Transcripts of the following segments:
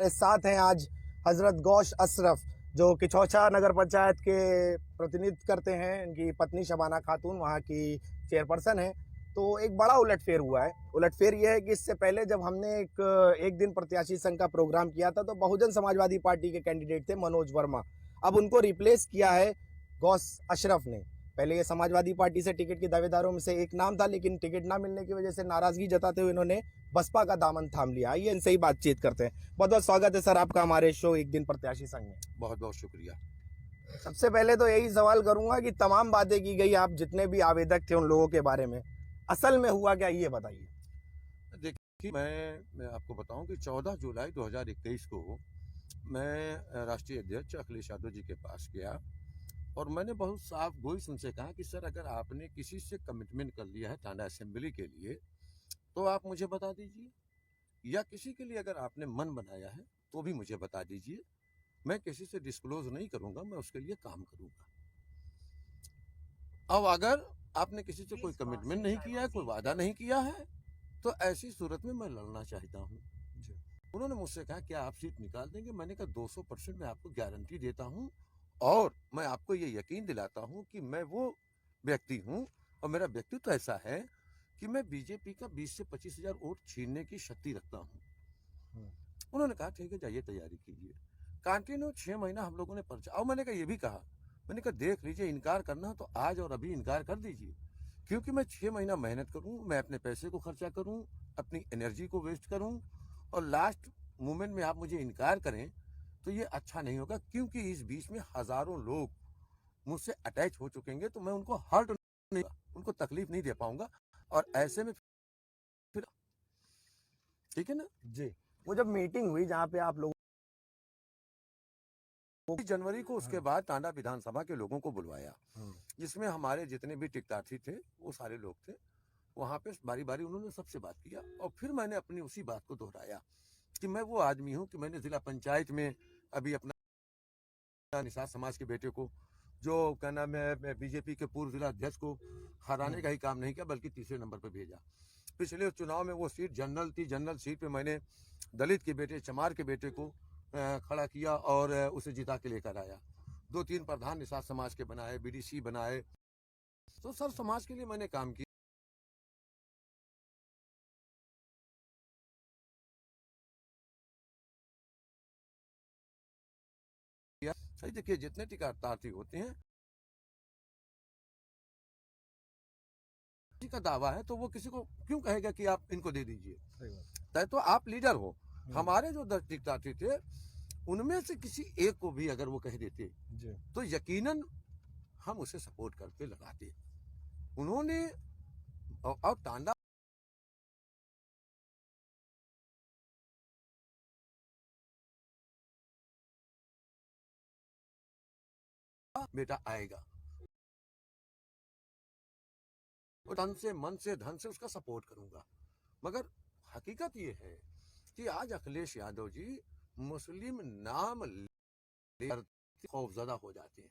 हमारे साथ हैं आज हजरत गौश अशरफ, जो किचौछा नगर पंचायत के प्रतिनिधित्व करते हैं। इनकी पत्नी शबाना खातून वहाँ की चेयरपर्सन है। तो एक बड़ा उलटफेर हुआ है। उलटफेर यह है कि इससे पहले जब हमने एक दिन प्रत्याशी संघ का प्रोग्राम किया था, तो बहुजन समाजवादी पार्टी के कैंडिडेट थे मनोज वर्मा। अब उनको रिप्लेस किया है गौश अशरफ ने। पहले ये समाजवादी पार्टी से टिकट के दावेदारों में से एक नाम था, लेकिन टिकट ना मिलने की वजह से नाराजगी जताते हुए इन्होंने बसपा का दामन थाम लिया। आइए इनसे ही बातचीत करते हैं। बहुत बहुत स्वागत है सर आपका हमारे शो एक दिन प्रत्याशी संघ में। बहुत बहुत शुक्रिया। सबसे पहले तो यही सवाल करूंगा कि तमाम बातें की गई, आप जितने भी आवेदक थे उन लोगों के बारे में, असल में हुआ क्या, ये बताइए। देखिए, मैं आपको बताऊं कि 14 जुलाई 2021 को मैं राष्ट्रीय अध्यक्ष अखिलेश यादव जी के पास गया और मैंने बहुत साफ गोई उनसे कहा कि सर, अगर आपने किसी से कमिटमेंट कर लिया है टांडा असेंबली के लिए तो आप मुझे बता दीजिए, या किसी के लिए अगर आपने मन बनाया है तो भी मुझे बता दीजिए। मैं किसी से डिस्क्लोज नहीं करूंगा, मैं उसके लिए काम करूंगा। अब अगर आपने किसी से कोई कमिटमेंट नहीं किया है, कोई वादा नहीं किया है, तो ऐसी सूरत में मैं लड़ना चाहता हूँ। उन्होंने मुझसे कहा क्या आप सीट निकाल देंगे? मैंने कहा 200% मैं आपको गारंटी देता हूँ और मैं आपको ये यकीन दिलाता हूँ कि मैं वो व्यक्ति हूँ और मेरा व्यक्तित्व ऐसा है कि मैं बीजेपी का 20 से 25 हजार वोट छीनने की शक्ति रखता हूँ। उन्होंने कहा ठीक है, जाइए तैयारी कीजिए। कंटिन्यू 6 महीना हम लोगों ने पर्चा, और मैंने कहा ये भी कहा, मैंने कहा देख लीजिए, इनकार करना तो आज और अभी इनकार कर दीजिए, क्योंकि मैं 6 महीना मेहनत करूं, मैं अपने पैसे को खर्चा करूं, अपनी एनर्जी को वेस्ट करूं और लास्ट मोमेंट में आप मुझे इनकार करें तो ये अच्छा नहीं होगा, क्योंकि इस बीच में हजारों लोग मुझसे अटैच हो चुकेंगे, तो मैं उनको हर्ट नहीं, उनको तकलीफ नहीं दे पाऊंगा। और ऐसे में फिर ठीक है ना जी, वो जब मीटिंग हुई जहाँ पे आप लोग जनवरी को, उसके बाद टांडा विधानसभा के लोगों को बुलवाया, जिसमें हमारे जितने भी टिकटार्थी थे वो सारे लोग थे। वहां पे बारी बारी उन्होंने सबसे बात किया और फिर मैंने अपनी उसी बात को दोहराया कि मैं वो आदमी हूं कि मैंने जिला पंचायत में अभी अपना निषाद समाज के बेटे को, जो क्या नाम है, बीजेपी के पूर्व जिला अध्यक्ष को हराने का ही काम नहीं किया, बल्कि तीसरे नंबर पर भेजा। पिछले चुनाव में वो सीट जनरल थी, जनरल सीट पे मैंने दलित के बेटे, चमार के बेटे को खड़ा किया और उसे जिता के लेकर आया। 2-3 प्रधान निषाद समाज के बनाए, बीडीसी बनाए, तो सब समाज के लिए मैंने काम किया। सही देखिए, जितने टिकटदार होते हैं किसी का दावा है तो वो किसी को क्यों कहेगा कि आप इनको दे दीजिए? तय तो आप लीडर हो। हमारे जो 10 टिकटदार थे उनमें से किसी एक को भी अगर वो कह देते तो यकीनन हम उसे सपोर्ट करते, लगाते। उन्होंने और टांडा बेटा आएगा, तन से, मन से, धन से उसका सपोर्ट करूंगा। मगर हकीकत ये है कि आज अखिलेश यादव जी मुस्लिम नाम लेकर खौफजदा हो जाते हैं।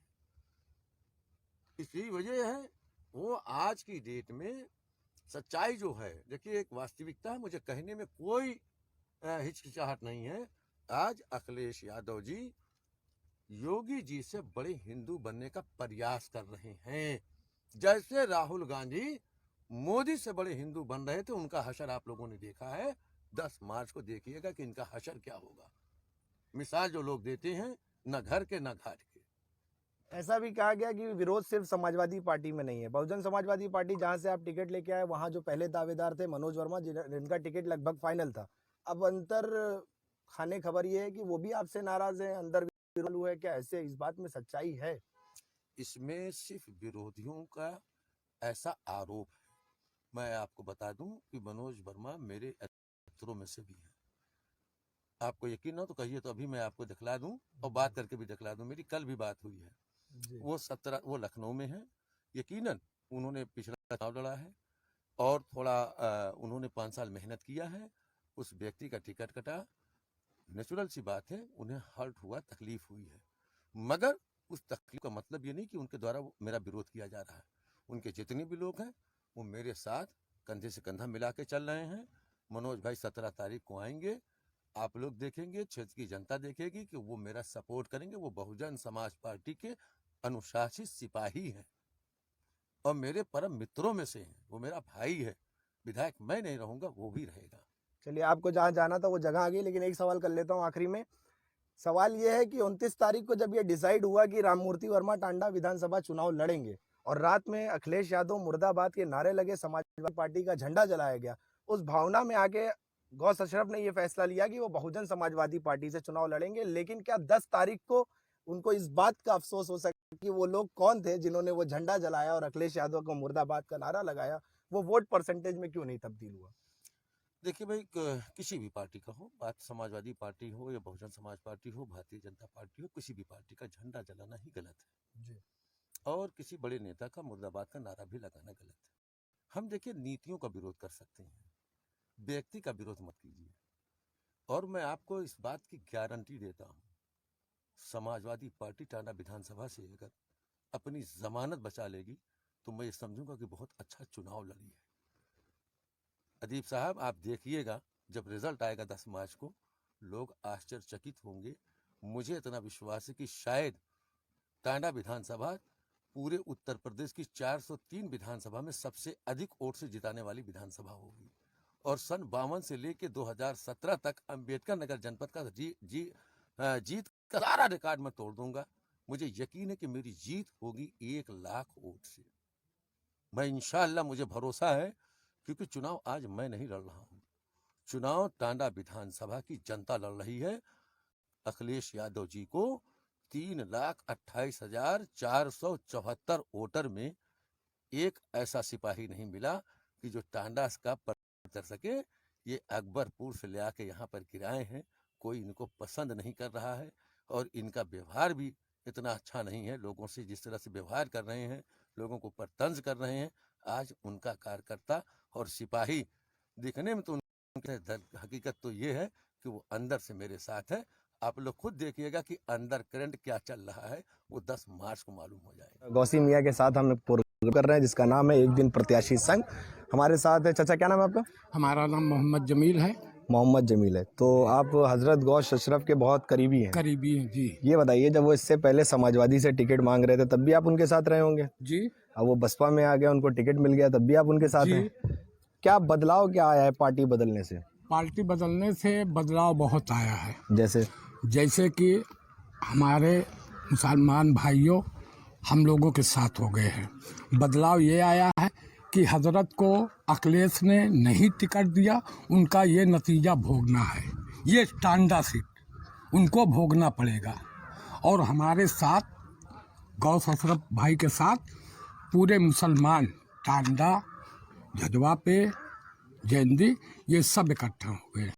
इसी वजह है वो आज की डेट में सच्चाई जो है, देखिए एक वास्तविकता है, मुझे कहने में कोई हिचकिचाहट नहीं है। आज अखिलेश यादव जी योगी जी से बड़े हिंदू बनने का प्रयास कर रहे हैं। जैसे राहुल गांधी मोदी से बड़े हिंदू बन रहे थे, उनका हशर आप लोगों ने देखा है। 10 मार्च को देखिएगा कि इनका हशर क्या होगा। मिसाल जो लोग देते हैं, न घर के न घाट के। ऐसा भी कहा गया कि विरोध सिर्फ समाजवादी पार्टी में नहीं है। बहुजन समाजवादी पार्टी जहां से आप टिकट लेके आए, वहां जो पहले दावेदार थे मनोज वर्मा, जिनका टिकट लगभग फाइनल था, अब अंतर खाने खबर ये है कि वो भी आपसे नाराज है, अंदर विरोध हुआ है। क्या ऐसे इस बात में सच्चाई है? इसमें सिर्फ विरोधियों का ऐसा आरोप है। मैं आपको बता दूं कि मनोज वर्मा मेरे मित्रों में से भी है। आपको यकीन ना तो कहिए, तो अभी मैं आपको दिखला दूं और बात करके भी दिखला दूं। मेरी कल भी बात हुई है। वो लखनऊ में है। यकीनन उन्होंने पिछला चुनाव लड़ा है और थोड़ा उन्होंने 5 साल मेहनत किया है। उस व्यक्ति का टिकट कटा, नेचुरल सी बात है, उन्हें हर्ट हुआ, तकलीफ हुई है। मगर उस तकलीफ का मतलब ये नहीं कि उनके द्वारा मेरा विरोध किया जा रहा है। उनके जितने भी लोग हैं वो मेरे साथ कंधे से कंधा मिला के चल रहे हैं। मनोज भाई 17 तारीख को आएंगे, आप लोग देखेंगे, क्षेत्र की जनता देखेगी कि वो मेरा सपोर्ट करेंगे। वो बहुजन समाज पार्टी के अनुशासित सिपाही हैं और मेरे परम मित्रों में से हैं। वो मेरा भाई है। विधायक मैं नहीं रहूंगा, वो भी रहेगा। चलिए, आपको जहाँ जाना था वो जगह आ गई, लेकिन एक सवाल कर लेता हूँ आखिरी में। सवाल ये है कि 29 तारीख को जब ये डिसाइड हुआ कि राममूर्ति वर्मा टांडा विधानसभा चुनाव लड़ेंगे और रात में अखिलेश यादव मुर्दाबाद के नारे लगे, समाजवादी पार्टी का झंडा जलाया गया, उस भावना में आके गौस अशरफ ने ये फैसला लिया कि वो बहुजन समाजवादी पार्टी से चुनाव लड़ेंगे। लेकिन क्या 10 तारीख को उनको इस बात का अफसोस हो सकता है कि वो लोग कौन थे जिन्होंने वो झंडा जलाया और अखिलेश यादव को मुर्दाबाद का नारा लगाया, वो वोट परसेंटेज में क्यों नहीं तब्दील हुआ? देखिए भाई, किसी भी पार्टी का हो, बात समाजवादी पार्टी हो या बहुजन समाज पार्टी हो, भारतीय जनता पार्टी हो, किसी भी पार्टी का झंडा जलाना ही गलत है जी। और किसी बड़े नेता का मुर्दाबाद का नारा भी लगाना गलत है। हम देखिए नीतियों का विरोध कर सकते हैं, व्यक्ति का विरोध मत कीजिए। और मैं आपको इस बात की गारंटी देता हूँ, समाजवादी पार्टी टांडा विधानसभा से अगर अपनी जमानत बचा लेगी तो मैं ये समझूंगा कि बहुत अच्छा चुनाव लड़ी है। अदीब साहब, आप देखिएगा जब रिजल्ट आएगा 10 मार्च को, लोग आश्चर्यचकित होंगे। मुझे इतना विश्वास है कि शायद टांडा विधानसभा पूरे उत्तर प्रदेश की 403 विधानसभा में सबसे अधिक वोट से जिताने वाली विधानसभा होगी। और सन 52 से लेकर 2017 तक अंबेडकर नगर जनपद का जीत का सारा रिकॉर्ड मैं तोड़ दूंगा। मुझे यकीन है कि मेरी जीत होगी 1 लाख वोट से। मैं इंशाअल्लाह, मुझे भरोसा है, क्योंकि चुनाव आज मैं नहीं लड़ रहा हूं, चुनाव टांडा विधानसभा की जनता लड़ रही है। अखिलेश यादव जी को 3,28,474 वोटर में एक ऐसा सिपाही नहीं मिला कि जो टांडा का कर सके। ये अकबरपुर से ले आके यहाँ पर गिराए हैं, कोई इनको पसंद नहीं कर रहा है और इनका व्यवहार भी इतना अच्छा नहीं है। लोगों से जिस तरह से व्यवहार कर रहे हैं, लोगों को पर तंज कर रहे हैं, आज उनका कार्यकर्ता और सिपाही दिखने में तो हकीकत तो ये है कि वो अंदर से मेरे साथ है। आप लोग खुद देखिएगा कि अंदर करंट क्या चल रहा है, वो 10 मार्च को मालूम हो जाएगा। गौसी मियाँ के साथ हम प्रोग्राम कर रहे हैं जिसका नाम है एक दिन प्रत्याशी संघ। हमारे साथ है चाचा, क्या नाम है आपका? हमारा नाम मोहम्मद जमील है। मोहम्मद जमील है। तो आप हजरत गौस अशरफ के बहुत करीबी हैं। करीबी हैं जी। ये बताइए, जब वो इससे पहले समाजवादी से टिकट मांग रहे थे तब भी आप उनके साथ रहे होंगे जी। अब वो बसपा में आ गया, उनको टिकट मिल गया, तब भी आप उनके साथ हैं। क्या बदलाव क्या आया है पार्टी बदलने से? पार्टी बदलने से बदलाव बहुत आया है। जैसे कि हमारे मुसलमान भाइयों हम लोगों के साथ हो गए हैं। बदलाव ये आया है कि हजरत को अखिलेश ने नहीं टिकट दिया, उनका ये नतीजा भोगना है। ये टांडा सीट उनको भोगना पड़ेगा। और हमारे साथ गौस अशरफ भाई के साथ पूरे मुसलमान टांडा, जजवा पे, जैंदी, ये सब इकट्ठा हुए।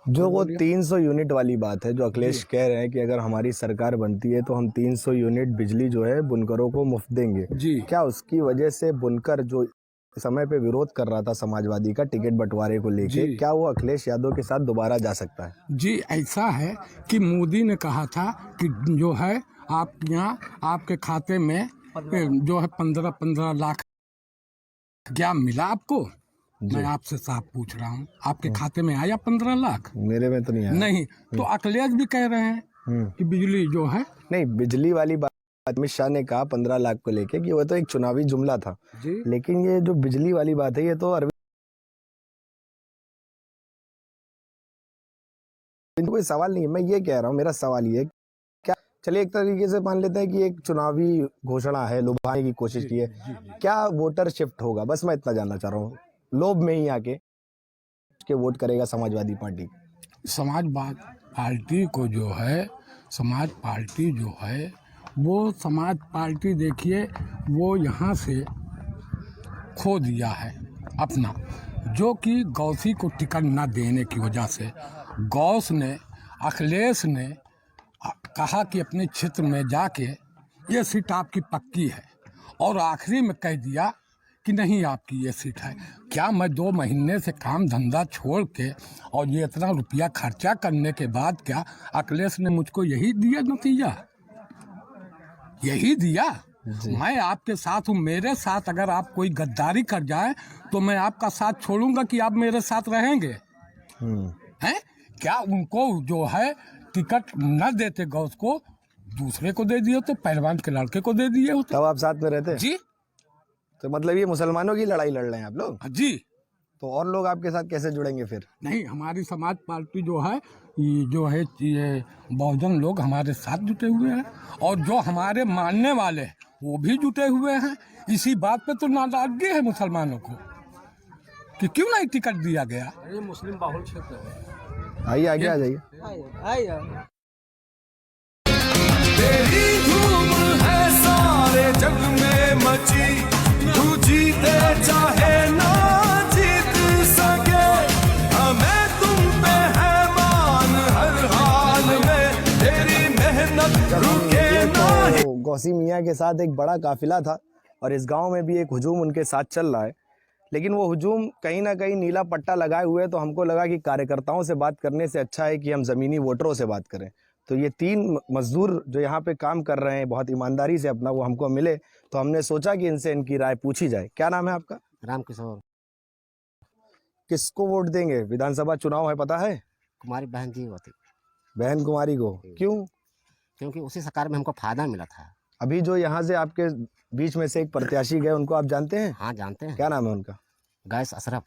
जो वो 300 यूनिट वाली बात है जो अखिलेश कह रहे हैं कि अगर हमारी सरकार बनती है तो हम 300 यूनिट बिजली जो है बुनकरों को मुफ्त देंगे जी। क्या उसकी वजह से बुनकर जो समय पे विरोध कर रहा था समाजवादी का टिकट बंटवारे को लेके, क्या वो अखिलेश यादव के साथ दोबारा जा सकता है? जी, ऐसा है कि मोदी ने कहा था कि जो है आप यहाँ आपके खाते में जो है 15 लाख, क्या मिला आपको? मैं आपसे साफ पूछ रहा हूँ, आपके खाते में आया 15 लाख? मेरे में तो नहीं आया। नहीं, तो अखिलेश भी कह रहे हैं कि बिजली जो है, नहीं, बिजली वाली बात अमित शाह ने कहा 15 लाख को लेके कि वो तो एक चुनावी जुमला था जी। लेकिन ये जो बिजली वाली बात है ये तो अरविंद, कोई सवाल नहीं है। मैं ये कह रहा हूँ, मेरा सवाल ये, क्या चलिए एक तरीके से मान लेते हैं कि एक चुनावी घोषणा है, लुभाने की कोशिश की है, क्या वोटर शिफ्ट होगा? बस मैं इतना जानना चाह रहा हूँ। लोभ में ही आके के वोट करेगा समाजवादी पार्टी? समाजवादी पार्टी को जो है, समाज पार्टी जो है वो समाज पार्टी, देखिए वो यहाँ से खो दिया है अपना, जो कि गौसी को टिकट न देने की वजह से गौस ने, अखिलेश ने कहा कि अपने क्षेत्र में जाके ये सीट आपकी पक्की है, और आखिरी में कह दिया कि नहीं आपकी ये सीट है। क्या मैं 2 महीने से काम धंधा छोड़ के और ये इतना रुपया खर्चा करने के बाद क्या अखिलेश ने मुझको यही दिया नतीजा? यही दिया। मैं आपके साथ हूँ, मेरे साथ अगर आप कोई गद्दारी कर जाए तो मैं आपका साथ छोड़ूंगा कि आप मेरे साथ रहेंगे? हैं? क्या उनको जो है टिकट न देते गौस को, दूसरे को दे दिए, तो पहलवान के लड़के को दे दिए होते। तब आप साथ में रहते? जी तो मतलब ये मुसलमानों की लड़ाई लड़ रहे हैं आप लोग? जी। तो और लोग आपके साथ कैसे जुड़ेंगे फिर? नहीं, हमारी समाज पार्टी जो है, ये जो है ये बहुजन लोग हमारे साथ जुटे हुए हैं, और जो हमारे मानने वाले हैं वो भी जुटे हुए हैं। इसी बात पे तो नाराजगी है मुसलमानों को कि क्यों नहीं टिकट दिया गया। ये मुस्लिम बाहुल क्षेत्र है। आइए आगे आ जाइए। तेरी धूम है सारे जग में मची, तू जीते चाहे ना जीत सके, हमें तुम पे है मान हर हाल में, तेरी मेहनत रुके ना। तो गौसी मियाँ के साथ एक बड़ा काफिला था और इस गांव में भी एक हुजूम उनके साथ चल रहा है, लेकिन वो हुजूम कहीं ना कहीं नीला पट्टा लगाए हुए है। तो हमको लगा कि कार्यकर्ताओं से बात करने से अच्छा है कि हम ज़मीनी वोटरों से बात करें। तो ये 3 मजदूर जो यहाँ पे काम कर रहे हैं बहुत ईमानदारी से अपना, वो हमको मिले, तो हमने सोचा कि इनसे इनकी राय पूछी जाए। क्या नाम है आपका? रामकिशोर। किसको वोट देंगे? विधानसभा चुनाव है, पता है? कुमारी बहन जी होती, बहन कुमारी को। क्यों? क्योंकि उसी सरकार में हमको फायदा मिला था। अभी जो यहाँ से आपके बीच में से एक प्रत्याशी गए, उनको आप जानते हैं? हाँ जानते हैं। क्या नाम है उनका? गैस अशरफ।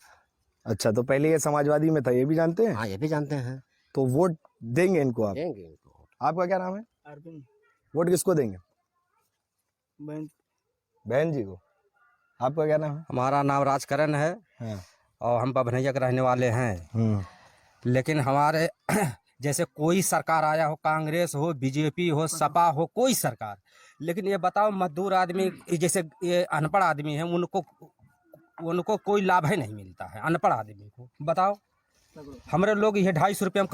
अच्छा, तो पहले ये समाजवादी में था, ये भी जानते हैं? हाँ ये भी जानते हैं। तो वोट देंगे इनको आप? देंगे इनको। आपका क्या नाम है? अर्जुन। वोट किसको देंगे? बहन। बहन जी को। आपका क्या नाम है? हमारा नाम राजकरण है हाँ। और हम बभनैया के रहने वाले हैं। लेकिन हमारे जैसे कोई सरकार आया हो, कांग्रेस हो, बीजेपी हो, सपा हो, कोई सरकार, लेकिन ये बताओ मजदूर आदमी जैसे ये अनपढ़ आदमी है, उनको कोई लाभ ही नहीं मिलता है। अनपढ़ आदमी को बताओ, हमारे लोग ये 250 रुपये में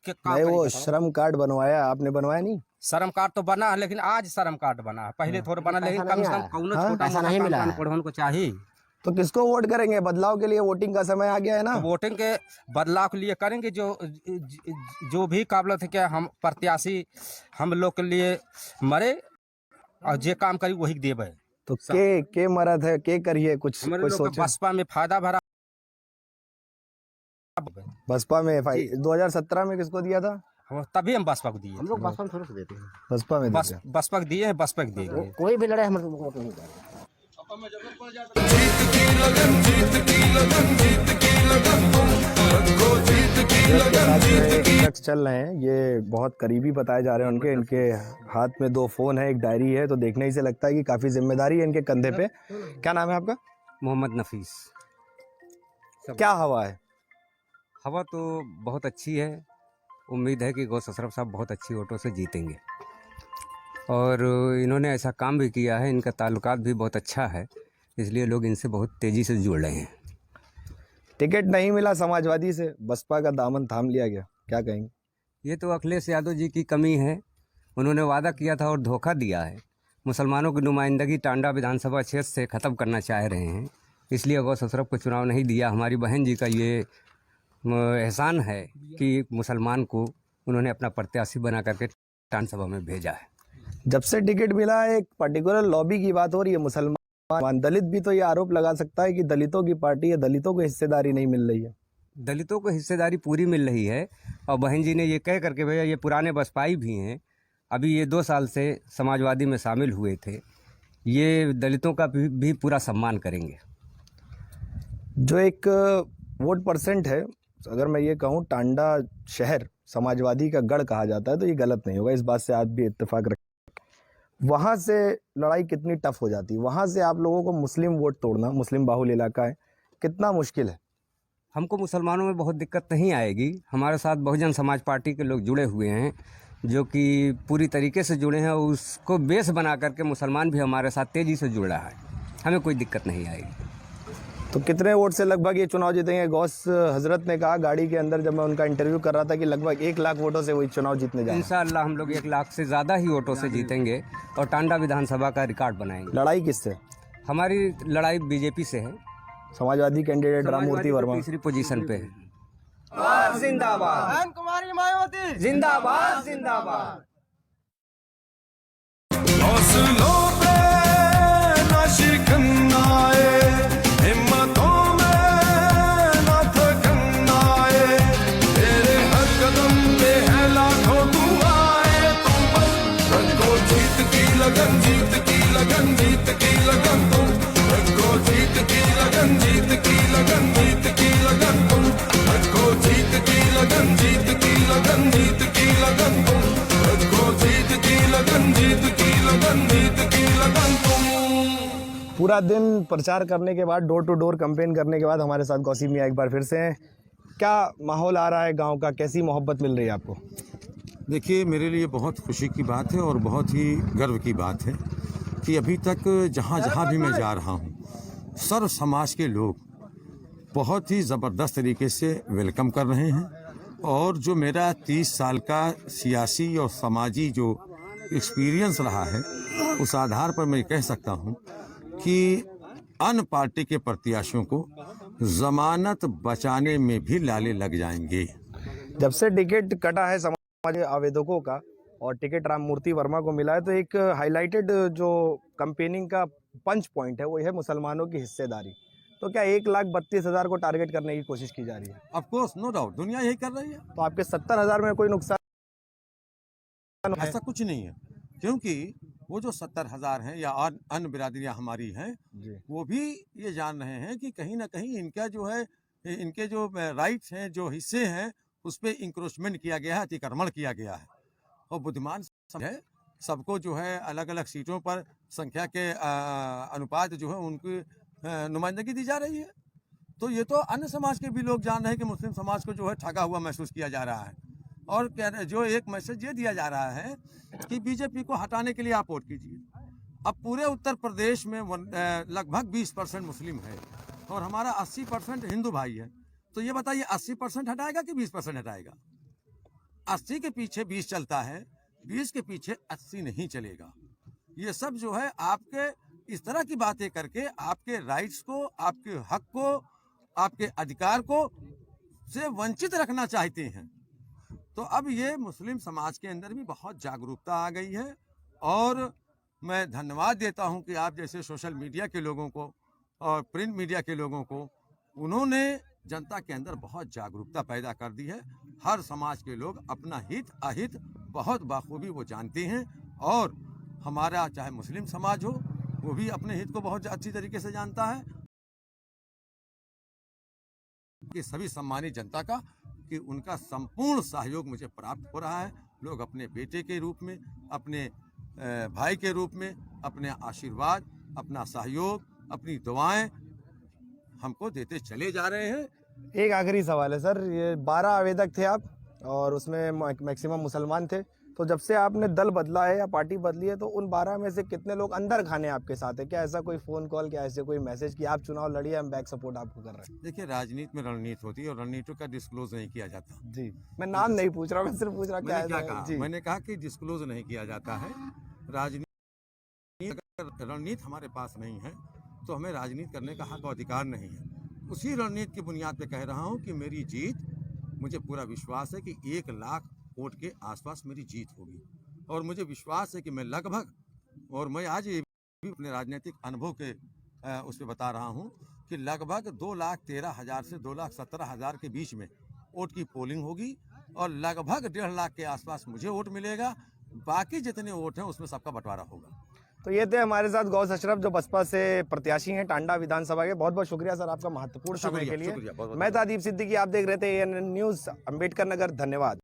नहीं, वो श्रम कार्ड बनवाया आपने? बनवाया नहीं? श्रम कार्ड तो बना है, लेकिन आज श्रम कार्ड बना है, पहले थोड़ा बना, लेकिन कम से कम कौनो छोटा ऐसा नहीं मिला है। पढ़ोन को चाहिए। तो किसको वोट करेंगे? बदलाव के लिए वोटिंग का समय आ गया है ना। तो वोटिंग के बदलाव के लिए करेंगे, जो भी काबिलियत है कि हम प्रत्याशी हम लोग के लिए मरे और जे काम करी वही देवे। तो के मरद है, के करिए कुछ हमारे कोई लोग सोचे? बसपा में फायदा भरा। बसपा में 2017 में किसको दिया था? तभी हम बसपा को दिए। हम लोग बसपा में थोड़े से देते हैं। बसपा में दिया। बसपा को दिए हैं, बसपा को देंगे। कोई भी लड़े हम लोग वोट नहीं देंगे। शख्स चल रहे हैं, ये बहुत करीबी बताए जा रहे हैं उनके। इनके हाथ में 2 फोन है, एक डायरी है, तो देखने ही से लगता है कि काफी जिम्मेदारी है इनके कंधे पे। क्या नाम है आपका? मोहम्मद नफीस। क्या हवा है? हवा तो बहुत अच्छी है। उम्मीद है कि गौस अशरफ साहब बहुत अच्छी वोटों से जीतेंगे, और इन्होंने ऐसा काम भी किया है, इनका ताल्लुकात भी बहुत अच्छा है, इसलिए लोग इनसे बहुत तेज़ी से जुड़ रहे हैं। टिकट नहीं मिला समाजवादी से, बसपा का दामन थाम लिया गया, क्या कहेंगे? ये तो अखिलेश यादव जी की कमी है। उन्होंने वादा किया था और धोखा दिया है। मुसलमानों की नुमाइंदगी टांडा विधानसभा क्षेत्र से ख़त्म करना चाह रहे हैं, इसलिए गौस अशरफ को चुनाव नहीं दिया। हमारी बहन जी का ये एहसान है कि मुसलमान को उन्होंने अपना प्रत्याशी बना करके विधानसभा में भेजा है। जब से टिकट मिला है, एक पर्टिकुलर लॉबी की बात हो रही है, मुसलमान दलित भी तो ये आरोप लगा सकता है कि दलितों की पार्टी है, दलितों को हिस्सेदारी नहीं मिल रही है। दलितों को हिस्सेदारी पूरी मिल रही है, और बहन जी ने ये कह करके भेजा, ये पुराने बसपाई भी हैं, अभी ये 2 साल से समाजवादी में शामिल हुए थे, ये दलितों का भी पूरा सम्मान करेंगे। जो एक वोट परसेंट है, अगर मैं ये कहूँ टांडा शहर समाजवादी का गढ़ कहा जाता है, तो ये गलत नहीं होगा, इस बात से आप भी इत्तेफाक रखें। वहाँ से लड़ाई कितनी टफ हो जाती है, वहाँ से आप लोगों को मुस्लिम वोट तोड़ना, मुस्लिम बाहुल इलाका है, कितना मुश्किल है? हमको मुसलमानों में बहुत दिक्कत नहीं आएगी। हमारे साथ बहुजन समाज पार्टी के लोग जुड़े हुए हैं, जो कि पूरी तरीके से जुड़े हैं, उसको बेस बना करके मुसलमान भी हमारे साथ तेज़ी से जुड़ रहा है, हमें कोई दिक्कत नहीं आएगी। तो कितने वोट से लगभग ये चुनाव जीतेंगे? गौस हजरत ने कहा गाड़ी के अंदर, जब मैं उनका इंटरव्यू कर रहा था, कि लगभग 1 लाख वोटों से वही चुनाव जीतने जा रहे हैं। इंशाअल्लाह हम लोग 1 लाख से ज़्यादा ही वोटों से जीतेंगे और टांडा विधानसभा का रिकॉर्ड बनाएंगे। लड़ाई किससे? हमारी लड़ाई बीजेपी से है। समाजवादी कैंडिडेट राममूर्ति वर्मा तीसरी पोजीशन पे है। जिंदाबाद कुमारी मायावती, जिंदाबाद जिंदाबाद। हौसलों पे ना शिकन आए, हिम्मतों में ना थकन आए, तेरे पूरा दिन प्रचार करने के बाद, डोर टू डोर कैंपेन करने के बाद हमारे साथ गौसी मियां एक बार फिर से हैं। क्या माहौल आ रहा है गांव का, कैसी मोहब्बत मिल रही है आपको? देखिए, मेरे लिए बहुत खुशी की बात है और बहुत ही गर्व की बात है कि अभी तक जहाँ जहाँ भी मैं जा रहा हूँ, सर्व समाज के लोग बहुत ही ज़बरदस्त तरीके से वेलकम कर रहे हैं। और जो मेरा 30 साल का सियासी और समाजी जो एक्सपीरियंस रहा है, उस आधार पर मैं कह सकता हूँ कि अन्य पार्टी के प्रत्याशियों को जमानत बचाने में भी लाले लग जाएंगे। जब से टिकट कटा है समाज आवेदकों का और टिकट राम मूर्ति वर्मा को मिला है, तो एक हाईलाइटेड जो कैंपेनिंग का पंच पॉइंट है वो है मुसलमानों की हिस्सेदारी। तो क्या 1,32,000 को टारगेट करने की कोशिश की जा रही है? ऑफ कोर्स, नो डाउट, दुनिया यही कर रही है। तो आपके 70,000 में कोई नुकसान है? ऐसा कुछ नहीं है, क्योंकि वो जो 70,000 हैं या अन्य बिरादरियां हमारी हैं, वो भी ये जान रहे हैं कि कहीं ना कहीं इनका जो है, इनके जो राइट्स हैं, जो हिस्से हैं, उस पर इंक्रोचमेंट किया गया है, अतिक्रमण किया गया है। और बुद्धिमान है, सबको जो है अलग अलग सीटों पर संख्या के अनुपात जो है उनकी नुमाइंदगी दी जा रही है। तो ये तो अन्य समाज के भी लोग जान रहे हैं कि मुस्लिम समाज को जो है ठगा हुआ महसूस किया जा रहा है। और जो एक मैसेज ये दिया जा रहा है कि बीजेपी को हटाने के लिए आप वोट कीजिए। अब पूरे उत्तर प्रदेश में लगभग 20% मुस्लिम है और हमारा 80% हिंदू भाई है। तो ये बताइए 80% हटाएगा कि 20% हटाएगा? 80 के पीछे 20 चलता है, 20 के पीछे 80 नहीं चलेगा। ये सब जो है आपके इस तरह की बातें करके आपके राइट्स को, आपके हक को, आपके अधिकार को से वंचित रखना चाहते हैं। तो अब ये मुस्लिम समाज के अंदर भी बहुत जागरूकता आ गई है और मैं धन्यवाद देता हूं कि आप जैसे सोशल मीडिया के लोगों को और प्रिंट मीडिया के लोगों को, उन्होंने जनता के अंदर बहुत जागरूकता पैदा कर दी है। हर समाज के लोग अपना हित अहित बहुत बाखूबी वो जानते हैं और हमारा चाहे मुस्लिम समाज हो, वो भी अपने हित को बहुत अच्छी तरीके से जानता है। कि सभी सम्मानित जनता का कि उनका संपूर्ण सहयोग मुझे प्राप्त हो रहा है। लोग अपने बेटे के रूप में, अपने भाई के रूप में अपने आशीर्वाद, अपना सहयोग, अपनी दुआएं हमको देते चले जा रहे हैं। एक आखिरी सवाल है सर, ये 12 आवेदक थे आप और उसमें मैक्सिमम मुसलमान थे, तो जब से आपने दल बदला है या पार्टी बदली है, तो उन 12 में से कितने लोग अंदर खाने आपके साथ है? क्या ऐसा कोई फोन कॉल, क्या ऐसे कोई मैसेज कि आप चुनाव लड़िए, हम बैक सपोर्ट आपको कर रहे हैं? देखिए, राजनीति में रणनीति होती है और रणनीति का डिस्क्लोज नहीं किया जाता। जी, मैं नाम नहीं पूछ रहा, मैं सिर्फ पूछ रहा मैंने क्या कहा? जी। मैंने कहा कि डिस्क्लोज नहीं किया जाता है। राजनीति, अगर रणनीति हमारे पास नहीं है तो हमें राजनीति करने का हक और अधिकार नहीं है। उसी रणनीति की बुनियाद पे कह रहा हूँ कि मेरी जीत, मुझे पूरा विश्वास है कि 1 लाख वोट के आसपास मेरी जीत होगी और मुझे विश्वास है कि मैं लगभग, और मैं आज ये भी अपने राजनीतिक अनुभव के उस पर बता रहा हूँ कि लगभग 2,13,000 से 2,17,000 के बीच में वोट की पोलिंग होगी और लगभग 1.5 लाख के आसपास मुझे वोट मिलेगा। बाकी जितने वोट हैं उसमें सबका बंटवारा होगा। तो ये थे हमारे साथ गौस अशरफ, जो बसपा से प्रत्याशी हैं टांडा विधानसभा के। बहुत बहुत शुक्रिया सर आपका महत्वपूर्ण समय के लिए। शुक्रिया, बहुत-बहुत मैं था दीप सिद्दीकी, आप देख रहे थे ANN न्यूज़, अम्बेडकर नगर। धन्यवाद।